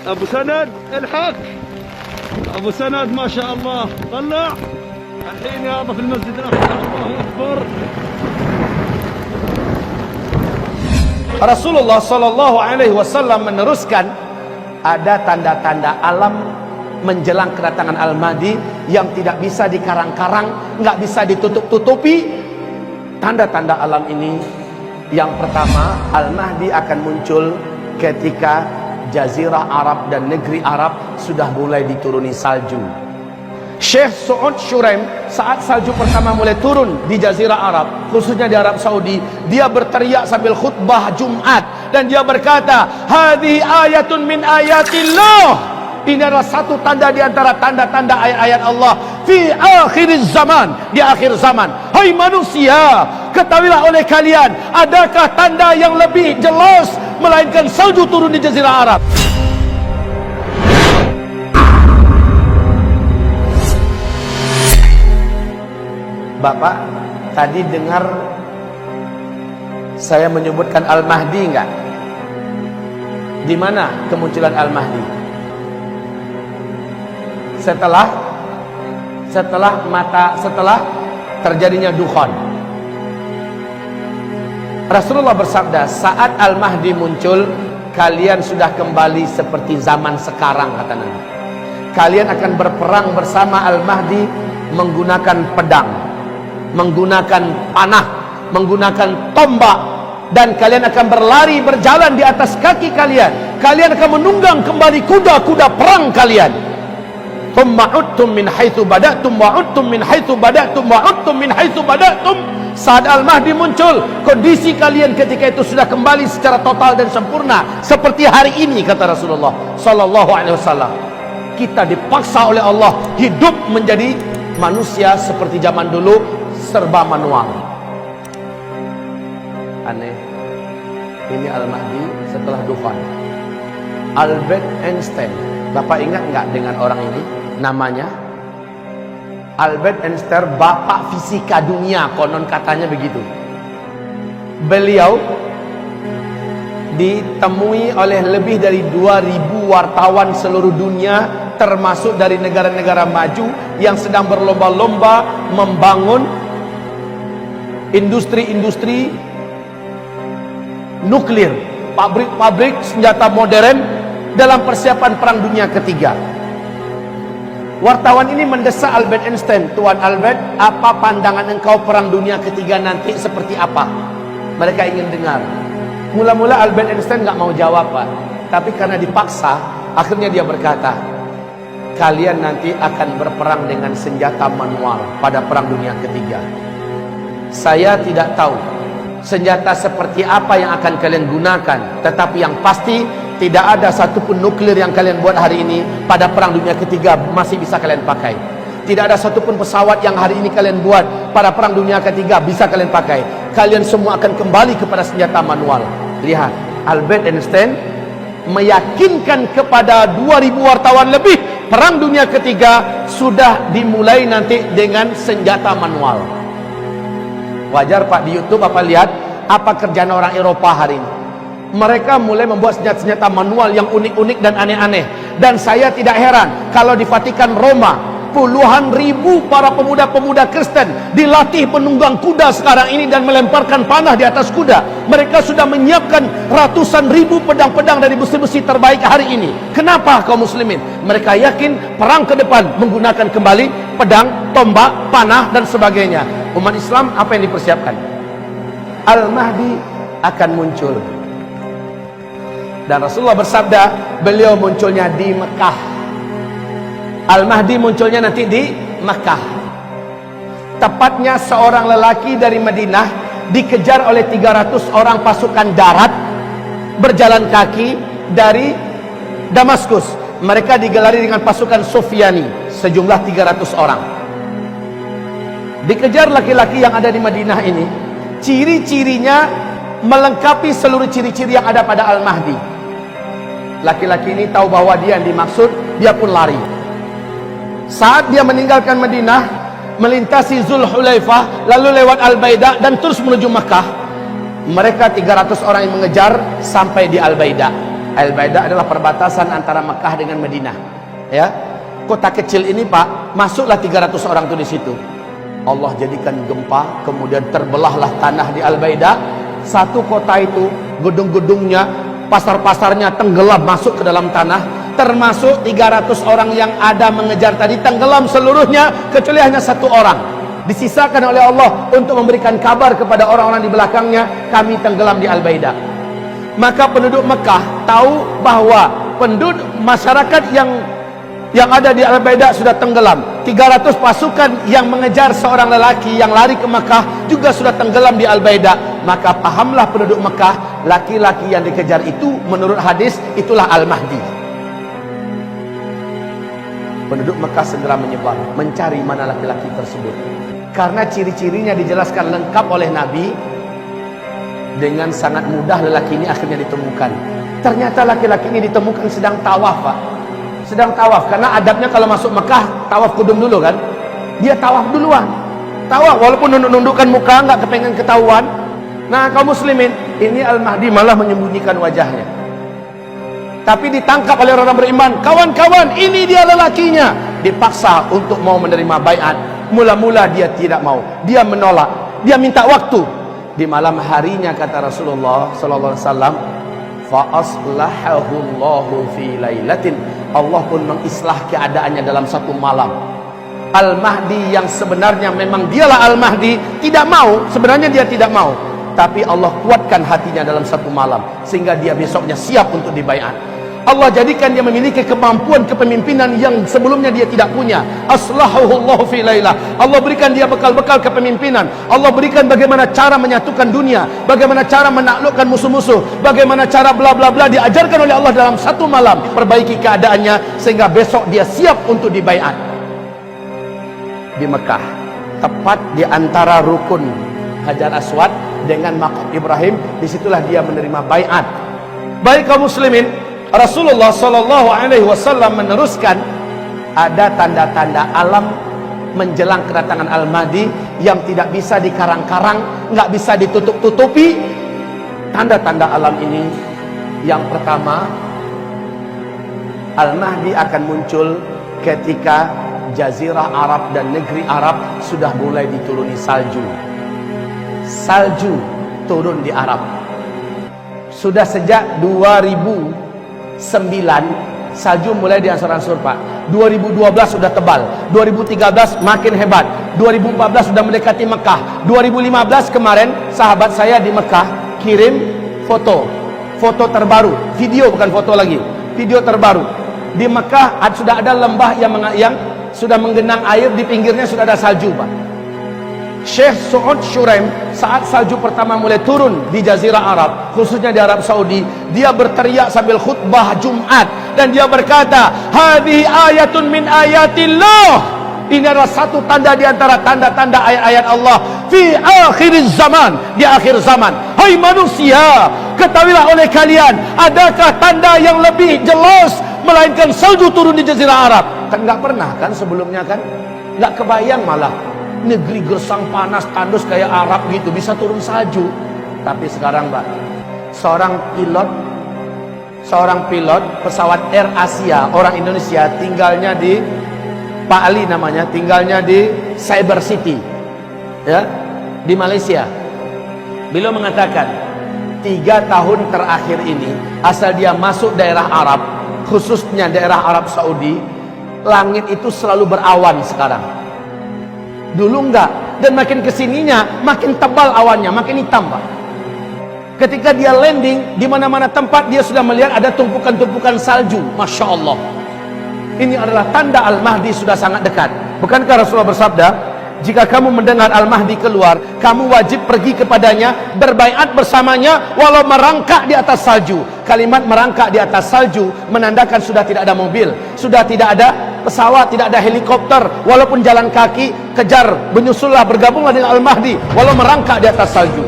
أبو سند الحق. أبو سند ما شاء الله طلع الحين يابا في المسجد الأقصى. الله أكبر. Rasulullah Shallallahu Alaihi Wasallam meneruskan, ada tanda-tanda alam menjelang kedatangan Al-Mahdi yang tidak bisa dikarang-karang, nggak bisa ditutup-tutupi. Tanda-tanda alam ini, yang pertama, Al-Mahdi akan muncul ketika Jazirah Arab dan negeri Arab sudah mulai dituruni salju. Syekh Su'ud Syuraim, saat salju pertama mulai turun di Jazirah Arab, khususnya di Arab Saudi, dia berteriak sambil khutbah Jumat dan dia berkata, hadhihi ayatun min ayatillah. Ini adalah satu tanda di antara tanda-tanda ayat-ayat Allah fi akhir zaman, di akhir zaman. Hai manusia, ketahuilah oleh kalian, adakah tanda yang lebih jelas melainkan salju turun di Jazirah Arab? Bapak tadi dengar saya menyebutkan Al-Mahdi enggak? Di mana kemunculan Al-Mahdi? Setelah terjadinya dukhan. Rasulullah bersabda, saat Al-Mahdi muncul, kalian sudah kembali seperti zaman sekarang, kata Nabi. Kalian akan berperang bersama Al-Mahdi menggunakan pedang, menggunakan panah, menggunakan tombak, dan kalian akan berlari berjalan di atas kaki kalian. Kalian akan menunggang kembali kuda-kuda perang kalian. Thumma udtum min haitsu bada'tum wa udtum min haitsu bada'tum wa udtum min haitsu bada'tum. Saat Al-Mahdi muncul, kondisi kalian ketika itu sudah kembali secara total dan sempurna seperti hari ini, kata Rasulullah sallallahu alaihi wasallam. Kita dipaksa oleh Allah hidup menjadi manusia seperti zaman dulu, serba manual. Aneh. Ini Al-Mahdi setelah dukhan. Albert Einstein, Bapak ingat nggak dengan orang ini? Namanya Albert Einstein, bapak fisika dunia, konon katanya begitu. Beliau ditemui oleh lebih dari 2000 wartawan seluruh dunia, termasuk dari negara-negara maju yang sedang berlomba-lomba membangun industri-industri nuklir, pabrik-pabrik senjata modern dalam persiapan perang dunia ketiga. Wartawan ini mendesak Albert Einstein, Tuan Albert, apa pandangan engkau perang dunia ketiga nanti seperti apa? Mereka ingin dengar. Mula-mula Albert Einstein nggak mau jawab, Pak. Tapi karena dipaksa, akhirnya dia berkata, kalian nanti akan berperang dengan senjata manual pada perang dunia ketiga. Saya tidak tahu senjata seperti apa yang akan kalian gunakan, tetapi yang pasti tidak ada satupun nuklir yang kalian buat hari ini pada perang dunia ketiga masih bisa kalian pakai. Tidak ada satupun pesawat yang hari ini kalian buat pada perang dunia ketiga bisa kalian pakai. Kalian semua akan kembali kepada senjata manual. Lihat, Albert Einstein meyakinkan kepada 2000 wartawan lebih, perang dunia ketiga sudah dimulai nanti dengan senjata manual. Wajar Pak, di YouTube apa lihat apa kerjaan orang Eropa hari ini. Mereka mulai membuat senjata-senjata manual yang unik-unik dan aneh-aneh. Dan saya tidak heran kalau di Vatikan Roma, puluhan ribu para pemuda-pemuda Kristen dilatih penunggang kuda sekarang ini dan melemparkan panah di atas kuda. Mereka sudah menyiapkan ratusan ribu pedang-pedang dari besi-besi terbaik hari ini. Kenapa kaum muslimin? Mereka yakin perang ke depan menggunakan kembali pedang, tombak, panah dan sebagainya. Umat Islam apa yang dipersiapkan? Al-Mahdi akan muncul. Dan Rasulullah bersabda, beliau munculnya di Mekah. Al-Mahdi munculnya nanti di Mekah. Tepatnya seorang lelaki dari Madinah dikejar oleh 300 orang pasukan darat berjalan kaki dari Damaskus. Mereka digelari dengan pasukan Sufyani, sejumlah 300 orang. Dikejar laki-laki yang ada di Madinah ini. Ciri-cirinya melengkapi seluruh ciri-ciri yang ada pada Al-Mahdi. Laki-laki ini tahu bahwa dia yang dimaksud, dia pun lari. Saat dia meninggalkan Madinah, melintasi Zulhulaifah, lalu lewat Al-Baidah dan terus menuju Makkah, mereka 300 orang yang mengejar sampai di Al-Baidah. Al-Baidah adalah perbatasan antara Mekah dengan Madinah. Ya, kota kecil ini Pak, masuklah 300 orang tuh di situ. Allah jadikan gempa, kemudian terbelahlah tanah di Al-Baidah. Satu kota itu, gedung-gedungnya, pasar-pasarnya tenggelam masuk ke dalam tanah. Termasuk 300 orang yang ada mengejar tadi tenggelam seluruhnya, kecuali hanya satu orang. Disisakan oleh Allah untuk memberikan kabar kepada orang-orang di belakangnya, kami tenggelam di Al-Baidah. Maka penduduk Mekah tahu bahwa penduduk masyarakat yang ada di Al-Baidah sudah tenggelam. 300 pasukan yang mengejar seorang lelaki yang lari ke Mekah juga sudah tenggelam di Al-Baidah. Maka pahamlah penduduk Mekah, laki-laki yang dikejar itu menurut hadis itulah Al-Mahdi. Penduduk Mekah segera menyebar mencari mana laki-laki tersebut. Karena ciri-cirinya dijelaskan lengkap oleh Nabi, dengan sangat mudah lelaki ini akhirnya ditemukan. Ternyata laki-laki ini ditemukan sedang tawaf, Pak. Sedang tawaf, karena adabnya kalau masuk Mekah tawaf kudum dulu kan. Dia tawaf duluan. Tawaf walaupun nunduk-nundukkan muka, nggak kepengen ketahuan. Nah, kaum muslimin, ini Al-Mahdi malah menyembunyikan wajahnya. Tapi ditangkap oleh orang beriman. Kawan-kawan, ini dia lelakinya. Dipaksa untuk mau menerima baiat. Mula-mula dia tidak mau. Dia menolak. Dia minta waktu. Di malam harinya kata Rasulullah sallallahu alaihi wasallam, fa aslahahu Allahu fi lailatin. Allah pun mengislah keadaannya dalam satu malam. Al-Mahdi yang sebenarnya memang dialah Al-Mahdi tidak mau, sebenarnya dia tidak mau, tapi Allah kuatkan hatinya dalam satu malam sehingga dia besoknya siap untuk dibaiat. Allah jadikan dia memiliki kemampuan kepemimpinan yang sebelumnya dia tidak punya. Aslahahullahu fi lailah. Allah berikan dia bekal-bekal kepemimpinan. Allah berikan bagaimana cara menyatukan dunia, bagaimana cara menaklukkan musuh-musuh, bagaimana cara bla bla bla diajarkan oleh Allah dalam satu malam. Perbaiki keadaannya sehingga besok dia siap untuk dibaiat. Di Mekah, tepat di antara rukun Hajar Aswad dengan Maqam Ibrahim, disitulah dia menerima baiat. Baik kaum muslimin, Rasulullah sallallahu alaihi wasallam meneruskan ada tanda-tanda alam menjelang kedatangan Al-Mahdi yang tidak bisa dikarang-karang, nggak bisa ditutup-tutupi. Tanda-tanda alam ini, yang pertama, Al-Mahdi akan muncul ketika Jazirah Arab dan negeri Arab sudah mulai dituruni salju. Salju turun di Arab. Sudah sejak 2009 salju mulai diansur-ansur, Pak. 2012 sudah tebal, 2013 makin hebat, 2014 sudah mendekati Mekah, 2015 kemarin sahabat saya di Mekah kirim foto terbaru, video bukan foto lagi, video terbaru. Di Mekah sudah ada lembah yang sudah menggenang air, di pinggirnya sudah ada salju, Pak. Syekh Su'ud Shuraim saat salju pertama mulai turun di Jazirah Arab, khususnya di Arab Saudi, dia berteriak sambil khutbah Jumat dan dia berkata, "Hadhihi ayatun min ayatillah." Ini adalah satu tanda di antara tanda-tanda ayat-ayat Allah fi akhir zaman, di akhir zaman. Hai manusia, ketahuilah oleh kalian, adakah tanda yang lebih jelas melainkan salju turun di Jazirah Arab? Kan nggak pernah kan sebelumnya kan? Nggak kebayang malah. Negeri gersang panas tandus kayak Arab gitu bisa turun salju. Tapi sekarang, Pak, seorang pilot pesawat Air Asia orang Indonesia, tinggalnya di Pak Ali namanya, tinggalnya di Cyber City ya, di Malaysia. Beliau mengatakan 3 tahun terakhir ini asal dia masuk daerah Arab, khususnya daerah Arab Saudi, langit itu selalu berawan sekarang. Dulu enggak, dan makin kesininya makin tebal awannya, makin hitam, Pak. Ketika dia landing di mana-mana tempat dia sudah melihat ada tumpukan-tumpukan salju. Masya Allah, ini adalah tanda Al-Mahdi sudah sangat dekat. Bukankah Rasulullah bersabda, jika kamu mendengar Al-Mahdi keluar, kamu wajib pergi kepadanya, berbaiat bersamanya walau merangkak di atas salju. Kalimat merangkak di atas salju menandakan sudah tidak ada mobil, sudah tidak ada pesawat, tidak ada helikopter, walaupun jalan kaki, kejar, menyusullah, bergabunglah dengan Al-Mahdi walau merangkak di atas salju.